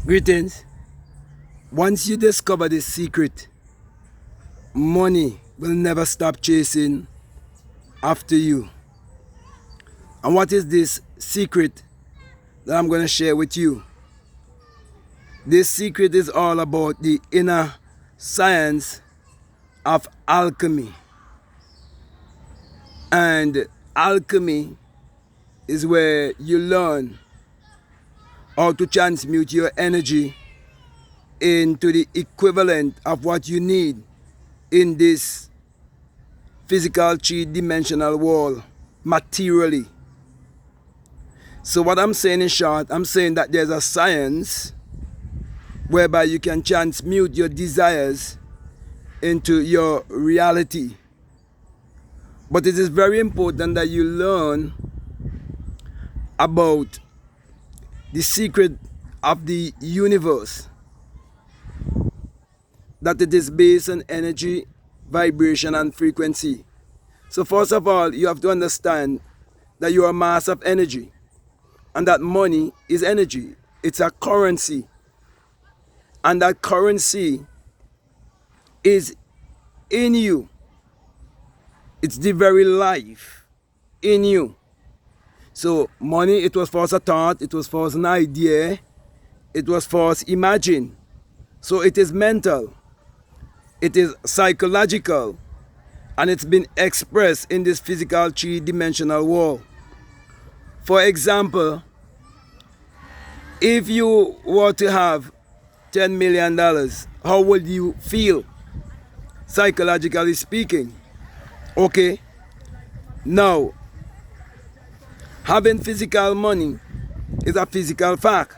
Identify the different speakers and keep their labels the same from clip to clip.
Speaker 1: Greetings. Once you discover this secret, money will never stop chasing after you. And what is this secret that I'm going to share with you? This secret is all about the inner science of alchemy. And alchemy is where you learn how to transmute your energy into the equivalent of what you need in this physical three-dimensional world materially. So what I'm saying in short, I'm saying that there's a science whereby you can transmute your desires into your reality. But it is very important that you learn about the secret of the universe, that it is based on energy, vibration, and frequency. So first of all, you have to understand that you are a mass of energy, and that money is energy. It's a currency, and that currency is in you. It's the very life in you. So money, it was first a thought, it was first an idea, it was first imagined. So it is mental, it is psychological, and it's been expressed in this physical three-dimensional world. For example, if you were to have $10 million, how would you feel, psychologically speaking? Okay, now, having physical money is a physical fact.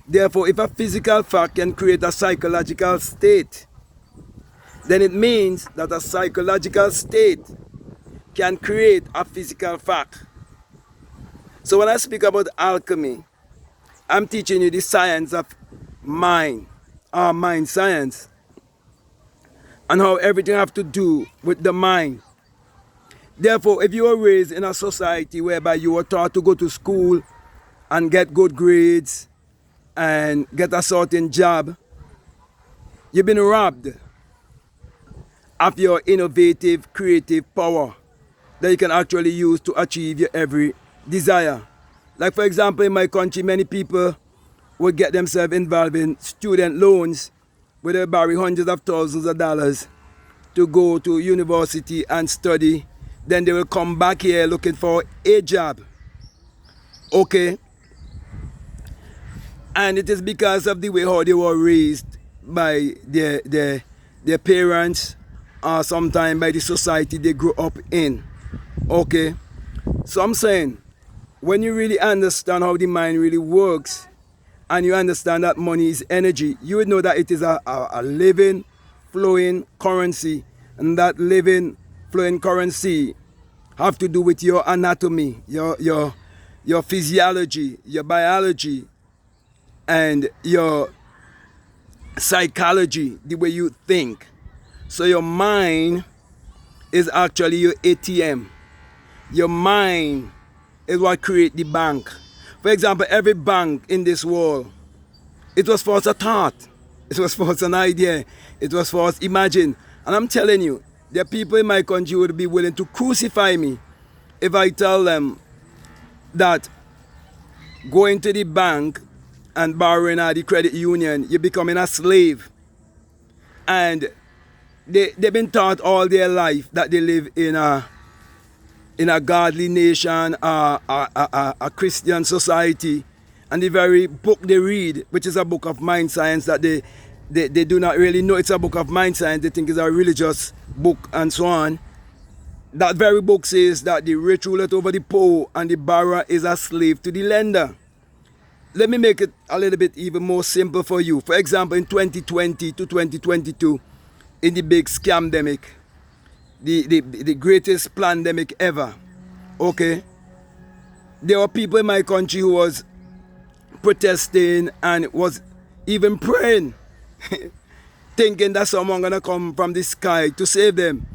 Speaker 1: Therefore, if a physical fact can create a psychological state, then it means that a psychological state can create a physical fact. So when I speak about alchemy, I'm teaching you the science of mind, our mind science, and how everything have to do with the mind. Therefore, if you were raised in a society whereby you were taught to go to school and get good grades and get a certain job, you've been robbed of your innovative, creative power that you can actually use to achieve your every desire. Like for example, in my country, many people would get themselves involved in student loans where they borrow hundreds of thousands of dollars to go to university and study. Then they will come back here looking for a job. Okay? And it is because of the way how they were raised by their parents, or sometimes by the society they grew up in. Okay? So I'm saying, when you really understand how the mind really works, and you understand that money is energy, you would know that it is a living, flowing currency. And that living, flowing currency have to do with your anatomy, your physiology, your biology, and your psychology, the way you think. So your mind is actually your ATM. Your mind is what creates the bank. For example, every bank in this world, it was first a thought, it was first an idea, it was first imagined. And I'm telling you, there are people in my country who would be willing to crucify me if I tell them that going to the bank and borrowing at the credit union, you're becoming a slave. And they've been taught all their life that they live in a godly nation, a Christian society, and the very book they read, which is a book of mind science, that they do not really know it's a book of mind science, they think it's a religious book and so on. That very book says that the rich ruleth over the poor and the borrower is a slave to the lender. Let me make it a little bit even more simple for you. For example, in 2020 to 2022, in the big scamdemic, the greatest pandemic ever, okay, there were people in my country who was protesting and was even praying thinking that someone gonna come from the sky to save them.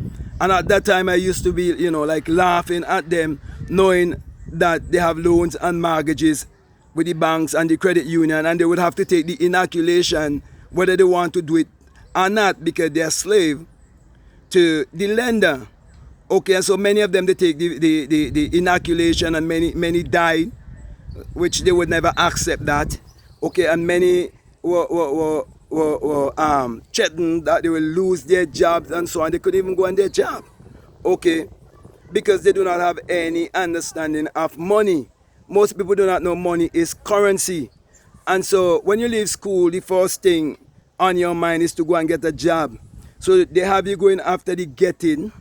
Speaker 1: And at that time I used to be, like laughing at them, knowing that they have loans and mortgages with the banks and the credit union, and they would have to take the inoculation whether they want to do it or not, because they're slave to the lender. Okay, and so many of them, they take the inoculation, and many died, which they would never accept that. Okay, and many were threatened that they will lose their jobs and so on. They couldn't even go on their job. Okay, because they do not have any understanding of money. Most people do not know money is currency. And so when you leave school, the first thing on your mind is to go and get a job. So they have you going after the getting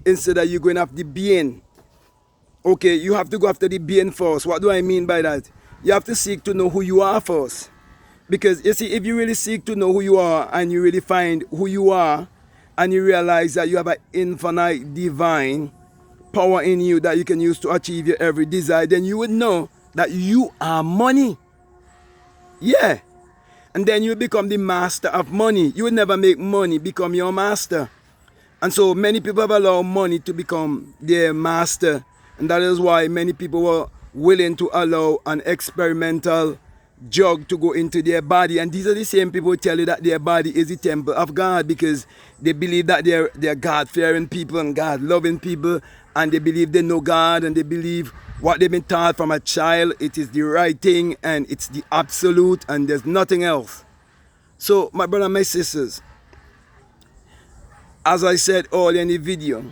Speaker 1: instead of you going after the being. Okay, you have to go after the being first. What do I mean by that? You have to seek to know who you are first. Because you see, if you really seek to know who you are, and you really find who you are, and you realize that you have an infinite divine power in you that you can use to achieve your every desire, then you would know that you are money. Yeah. And then you become the master of money. You would never make money become your master. And so many people have allowed money to become their master. And that is why many people were willing to allow an experimental drug to go into their body. And these are the same people who tell you that their body is the temple of God, because they believe that they're God-fearing people and God-loving people, and they believe they know God, and they believe what they've been taught from a child, it is the right thing, and it's the absolute, and there's nothing else. So, my brother and my sisters, as I said earlier in the video,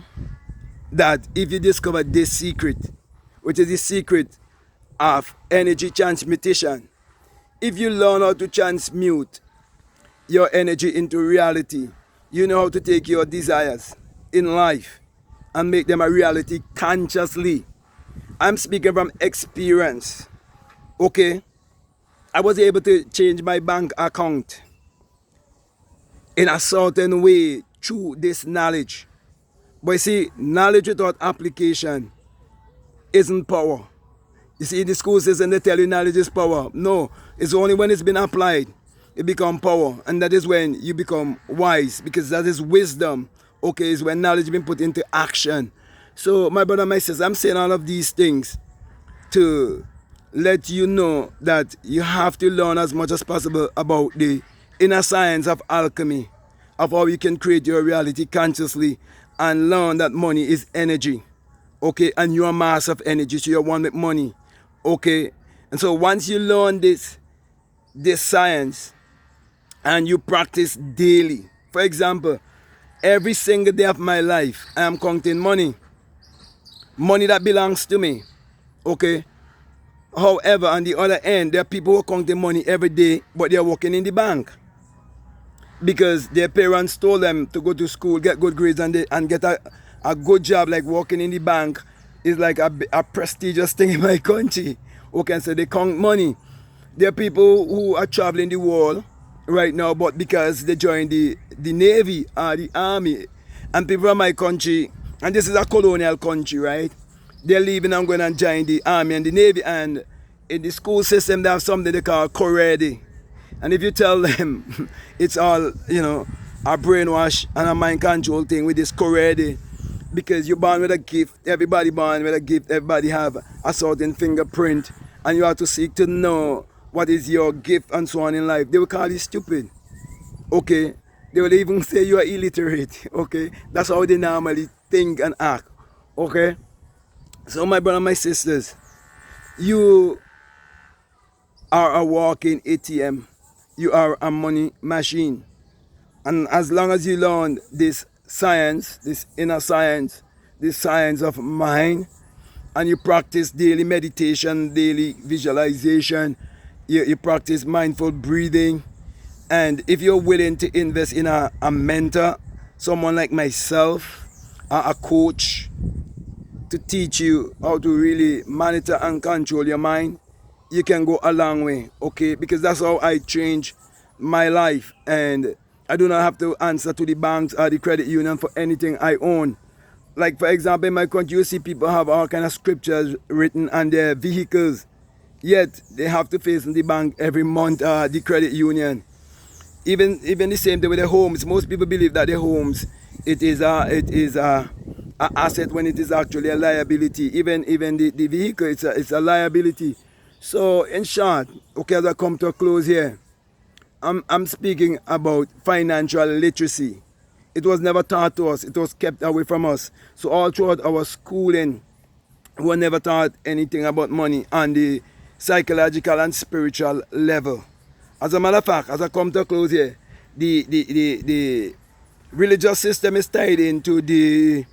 Speaker 1: that if you discover this secret, which is the secret of energy transmutation, if you learn how to transmute your energy into reality, you know how to take your desires in life and make them a reality consciously. I'm speaking from experience. Okay? I was able to change my bank account in a certain way through this knowledge. But you see, knowledge without application isn't power. You see, the school system, they tell you knowledge is power. No, it's only when it's been applied, it becomes power. And that is when you become wise, because that is wisdom. Okay, is when knowledge has been put into action. So, my brother, my sister, I'm saying all of these things to let you know that you have to learn as much as possible about the inner science of alchemy, of how you can create your reality consciously, and learn that money is energy. Okay, and you're a mass of energy, so you're one with money. Okay, and so once you learn this science and you practice daily, for example, every single day of my life, I am counting money that belongs to me. Okay, however, on the other end, there are people who are counting money every day, but they are working in the bank because their parents told them to go to school, get good grades, and get a good job. Like working in the bank is like a prestigious thing in my country. Okay, so they count money. There are people who are traveling the world right now, but because they joined the Navy or the Army, and people from my country, and this is a colonial country, right? They're leaving and going and join the Army and the Navy, and in the school system they have something they call corready. And if you tell them it's all, a brainwash and a mind control thing with this corready, because you're born with a gift, everybody born with a gift, everybody have a certain fingerprint, and you have to seek to know what is your gift and so on in life. They will call you stupid. Okay? They will even say you are illiterate. Okay? That's how they normally think and act. Okay? So my brother and my sisters, you are a walking ATM. You are a money machine. And as long as you learn this science, this inner science, this science of mind, and you practice daily meditation, daily visualization, you practice mindful breathing, and if you're willing to invest in a mentor, someone like myself, a coach, to teach you how to really monitor and control your mind, you can go a long way. Okay, because that's how I change my life, and I do not have to answer to the banks or the credit union for anything I own. Like for example, in my country, you see people have all kind of scriptures written on their vehicles, yet they have to face in the bank every month, the credit union. Even the same thing with their homes. Most people believe that their homes, it is a asset when it is actually a liability. Even the vehicle, it's a liability. So in short, okay, as I come to a close here, I'm speaking about financial literacy. It was never taught to us. It was kept away from us. So all throughout our schooling, we were never taught anything about money on the psychological and spiritual level. As a matter of fact, as I come to a close here, the religious system is tied into the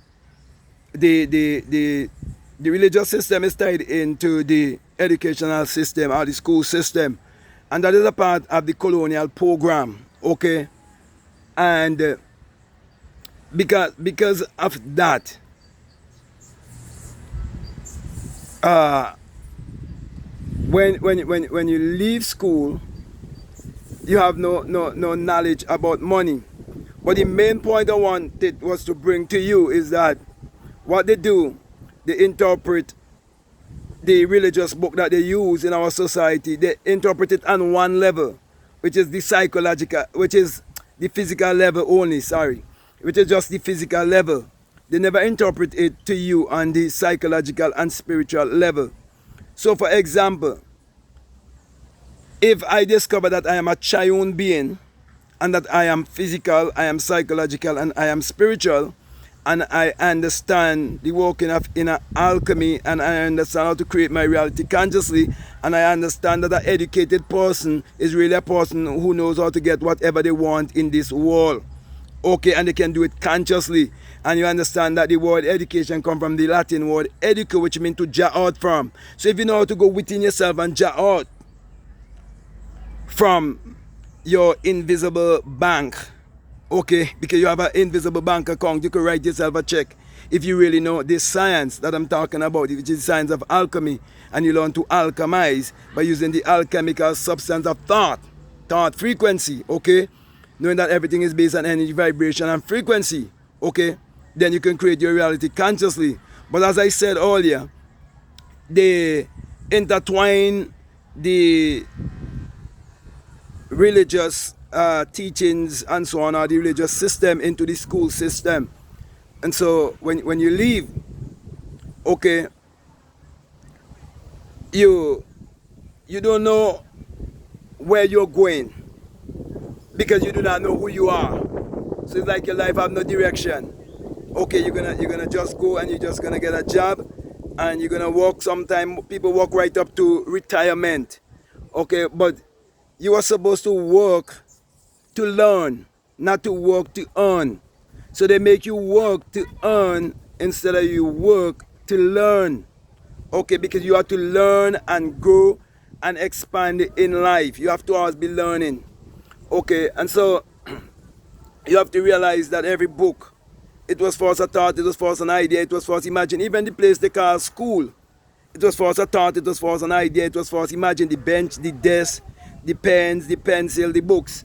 Speaker 1: religious system is tied into the educational system or the school system, and that is a part of the colonial program. Okay, and because of that, when you leave school, you have no knowledge about money. But the main point I wanted was to bring to you is that what they do, they interpret the religious book that they use in our society, they interpret it on one level, which is the psychological, which is the physical level only, which is just the physical level. They never interpret it to you on the psychological and spiritual level. So for example, if I discover that I am a triune being, and that I am physical, I am psychological, and I am spiritual, and I understand the working of inner alchemy, and I understand how to create my reality consciously, and I understand that an educated person is really a person who knows how to get whatever they want in this world. Okay, and they can do it consciously. And you understand that the word education comes from the Latin word educo, which means to jar out from. So if you know how to go within yourself and jar out from your invisible bank, okay, because you have an invisible bank account, you can write yourself a check. If you really know this science that I'm talking about, which is the science of alchemy, and you learn to alchemize by using the alchemical substance of thought frequency, okay, knowing that everything is based on energy, vibration, and frequency, okay, then you can create your reality consciously. But as I said earlier, they intertwine the religious teachings and so on, or the religious system into the school system. And so when you leave, okay, you don't know where you're going because you do not know who you are. So it's like your life have no direction. Okay, you're gonna just go and you're just gonna get a job and you're gonna work. Sometime people work right up to retirement. Okay, but you are supposed to work to learn, not to work to earn. So they make you work to earn instead of you work to learn. Okay, because you have to learn and grow and expand in life. You have to always be learning. Okay, and so you have to realize that every book, it was for us a thought, it was for us an idea, it was for us imagine. Even the place they call school, it was for us a thought, it was for us an idea, it was for us imagine the bench, the desk, the pens, the pencil, the books.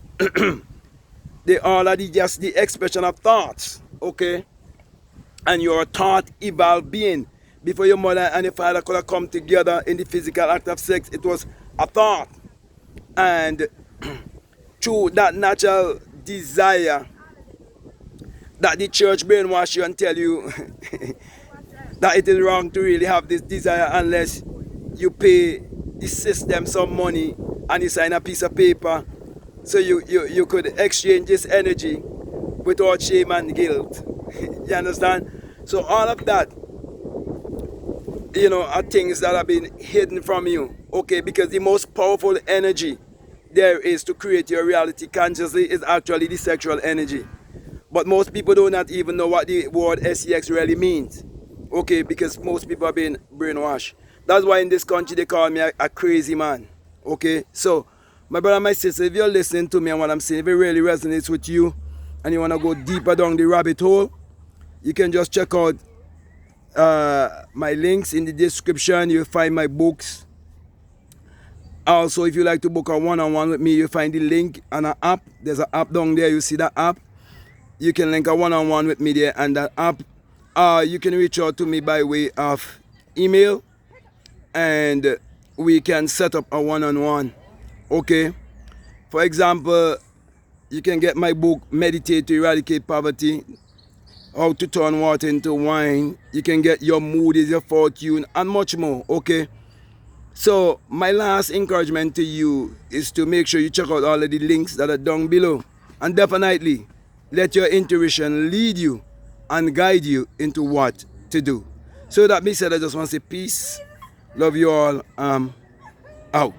Speaker 1: They all are just the expression of thoughts, okay? And you're a thought evolved being. Before your mother and your father could have come together in the physical act of sex, it was a thought. And through that natural desire that the church brainwash you and tell you that it is wrong to really have this desire unless you pay the system some money and you sign a piece of paper so you could exchange this energy without shame and guilt. You understand? So all of that, are things that have been hidden from you. Okay, because the most powerful energy there is to create your reality consciously is actually the sexual energy. But most people do not even know what the word sex really means. Okay, because most people have been brainwashed. That's why in this country they call me a crazy man. Okay, so my brother and my sister, if you're listening to me and what I'm saying, if it really resonates with you and you want to go deeper down the rabbit hole, you can just check out my links in the description. You'll find my books. Also, if you like to book a one-on-one with me, you'll find the link on an app. There's an app down there. You see that app? You can link a one-on-one with me there and that app. You can reach out to me by way of email and we can set up a one-on-one. Okay? For example, you can get my book, Meditate to Eradicate Poverty, How to Turn Water into Wine. You can get Your Mood is Your Fortune and much more. Okay? So my last encouragement to you is to make sure you check out all of the links that are down below. And definitely let your intuition lead you and guide you into what to do. So that being said, I just want to say peace. Love you all. Out.